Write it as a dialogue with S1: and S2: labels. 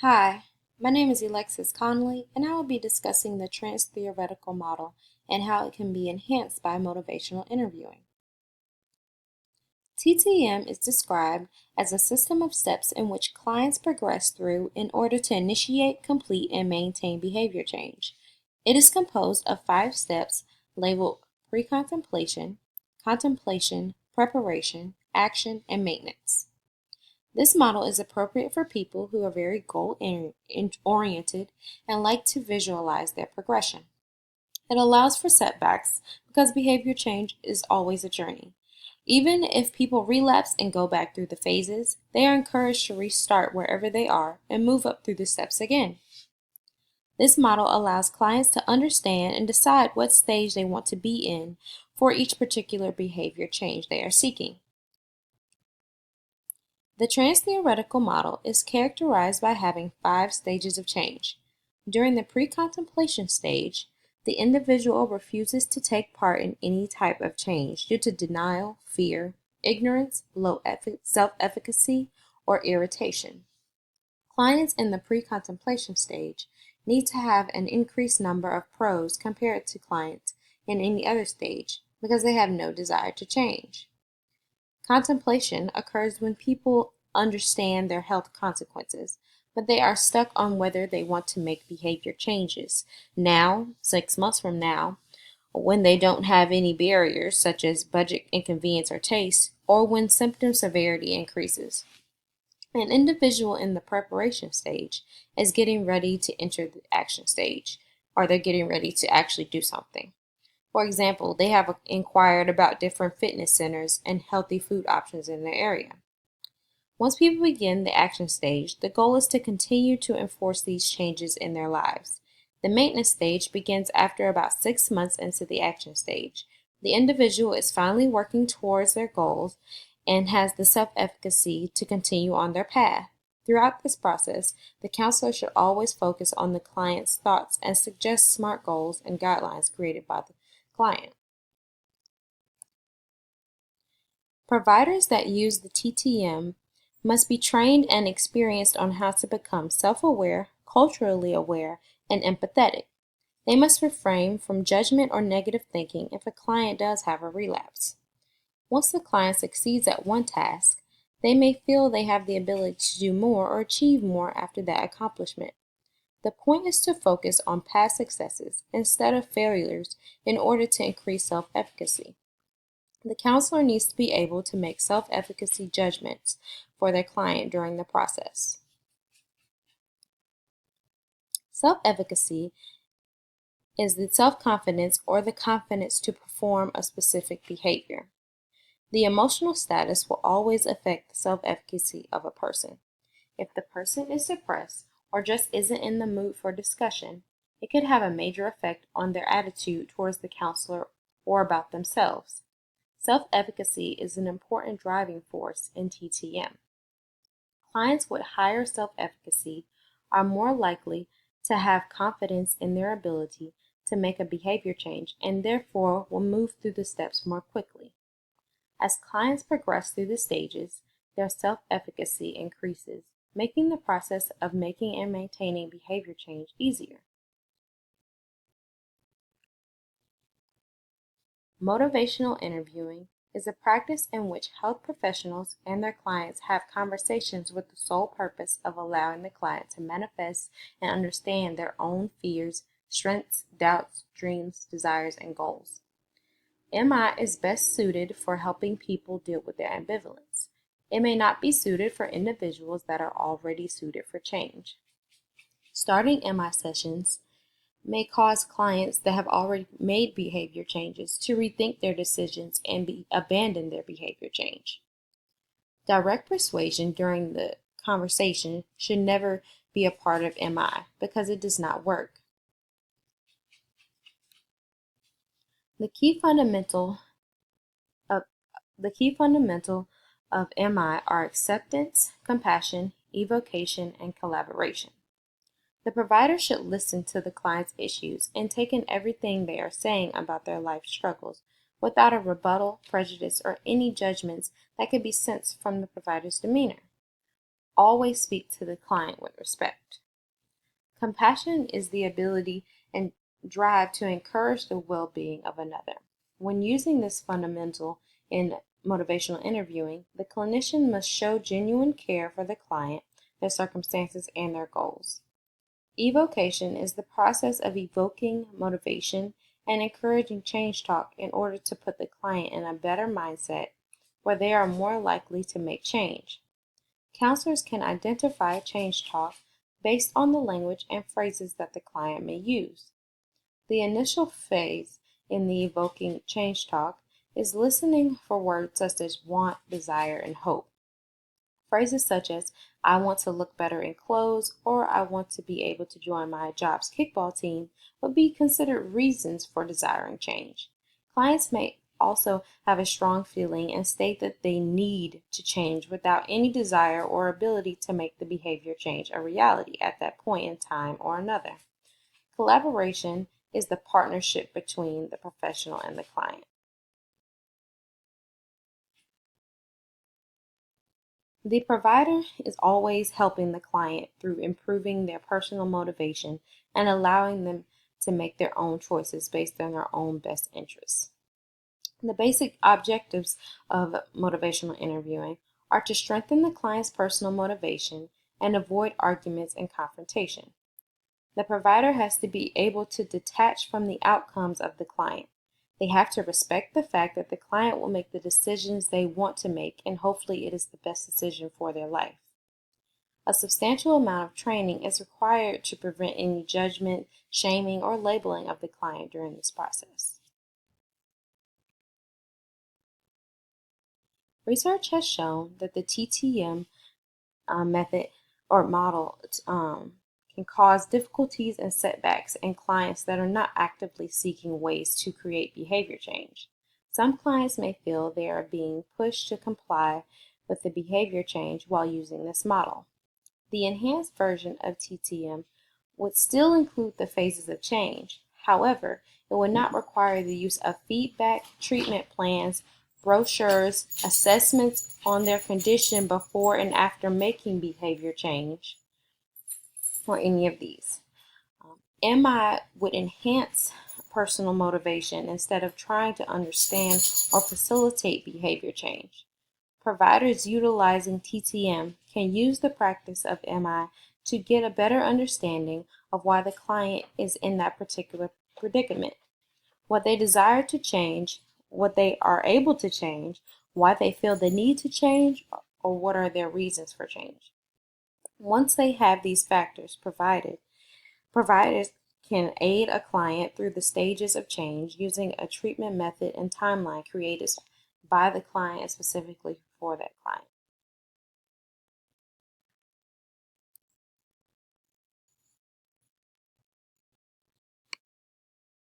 S1: Hi, my name is Alexis Conley, and I will be discussing the trans-theoretical model and how it can be enhanced by motivational interviewing. TTM is described as a system of steps in which clients progress through in order to initiate, complete, and maintain behavior change. It is composed of 5 steps labeled pre-contemplation, contemplation, preparation, action, and maintenance. This model is appropriate for people who are very goal-oriented and like to visualize their progression. It allows for setbacks because behavior change is always a journey. Even if people relapse and go back through the phases, they are encouraged to restart wherever they are and move up through the steps again. This model allows clients to understand and decide what stage they want to be in for each particular behavior change they are seeking. The trans-theoretical model is characterized by having 5 stages of change. During the pre-contemplation stage, the individual refuses to take part in any type of change due to denial, fear, ignorance, low self-efficacy, or irritation. Clients in the pre-contemplation stage need to have an increased number of pros compared to clients in any other stage because they have no desire to change. Contemplation occurs when people understand their health consequences, but they are stuck on whether they want to make behavior changes now, 6 months from now, when they don't have any barriers such as budget, inconvenience, or taste, or when symptom severity increases. An individual in the preparation stage is getting ready to enter the action stage, or they're getting ready to actually do something. For example, they have inquired about different fitness centers and healthy food options in their area. Once people begin the action stage, the goal is to continue to enforce these changes in their lives. The maintenance stage begins after about 6 months into the action stage. The individual is finally working towards their goals and has the self-efficacy to continue on their path. Throughout this process, the counselor should always focus on the client's thoughts and suggest smart goals and guidelines created by the client. Providers that use the TTM must be trained and experienced on how to become self-aware, culturally aware, and empathetic. They must refrain from judgment or negative thinking if a client does have a relapse. Once the client succeeds at one task, they may feel they have the ability to do more or achieve more after that accomplishment. The point is to focus on past successes instead of failures in order to increase self-efficacy. The counselor needs to be able to make self-efficacy judgments for their client during the process. Self-efficacy is the self-confidence or the confidence to perform a specific behavior. The emotional status will always affect the self-efficacy of a person. If the person is depressed or just isn't in the mood for discussion, it could have a major effect on their attitude towards the counselor or about themselves. Self-efficacy is an important driving force in TTM. Clients with higher self-efficacy are more likely to have confidence in their ability to make a behavior change and therefore will move through the steps more quickly. As clients progress through the stages, their self-efficacy increases, making the process of making and maintaining behavior change easier. Motivational interviewing is a practice in which health professionals and their clients have conversations with the sole purpose of allowing the client to manifest and understand their own fears, strengths, doubts, dreams, desires, and goals. MI is best suited for helping people deal with their ambivalence. It may not be suited for individuals that are already suited for change. Starting MI sessions may cause clients that have already made behavior changes to rethink their decisions and abandon their behavior change. Direct persuasion during the conversation should never be a part of MI because it does not work. The key fundamental of MI are acceptance, compassion, evocation, and collaboration. The provider should listen to the client's issues and take in everything they are saying about their life struggles without a rebuttal, prejudice, or any judgments that could be sensed from the provider's demeanor. Always speak to the client with respect. Compassion is the ability and drive to encourage the well-being of another. When using this fundamental in motivational interviewing, the clinician must show genuine care for the client, their circumstances, and their goals. Evocation is the process of evoking motivation and encouraging change talk in order to put the client in a better mindset where they are more likely to make change. Counselors can identify change talk based on the language and phrases that the client may use. The initial phase in the evoking change talk is listening for words such as want, desire, and hope. Phrases such as, I want to look better in clothes, or I want to be able to join my job's kickball team would be considered reasons for desiring change. Clients may also have a strong feeling and state that they need to change without any desire or ability to make the behavior change a reality at that point in time or another. Collaboration is the partnership between the professional and the client. The provider is always helping the client through improving their personal motivation and allowing them to make their own choices based on their own best interests. The basic objectives of motivational interviewing are to strengthen the client's personal motivation and avoid arguments and confrontation. The provider has to be able to detach from the outcomes of the client. They have to respect the fact that the client will make the decisions they want to make, and hopefully it is the best decision for their life. A substantial amount of training is required to prevent any judgment, shaming, or labeling of the client during this process. Research has shown that the TTM method or model can cause difficulties and setbacks in clients that are not actively seeking ways to create behavior change. Some clients may feel they are being pushed to comply with the behavior change while using this model. The enhanced version of TTM would still include the phases of change. However, it would not require the use of feedback, treatment plans, brochures, assessments on their condition before and after making behavior change, or any of these. MI would enhance personal motivation instead of trying to understand or facilitate behavior change. Providers utilizing TTM can use the practice of MI to get a better understanding of why the client is in that particular predicament, what they desire to change, what they are able to change, why they feel the need to change, or what are their reasons for change. Once they have these factors provided, providers can aid a client through the stages of change using a treatment method and timeline created by the client specifically for that client.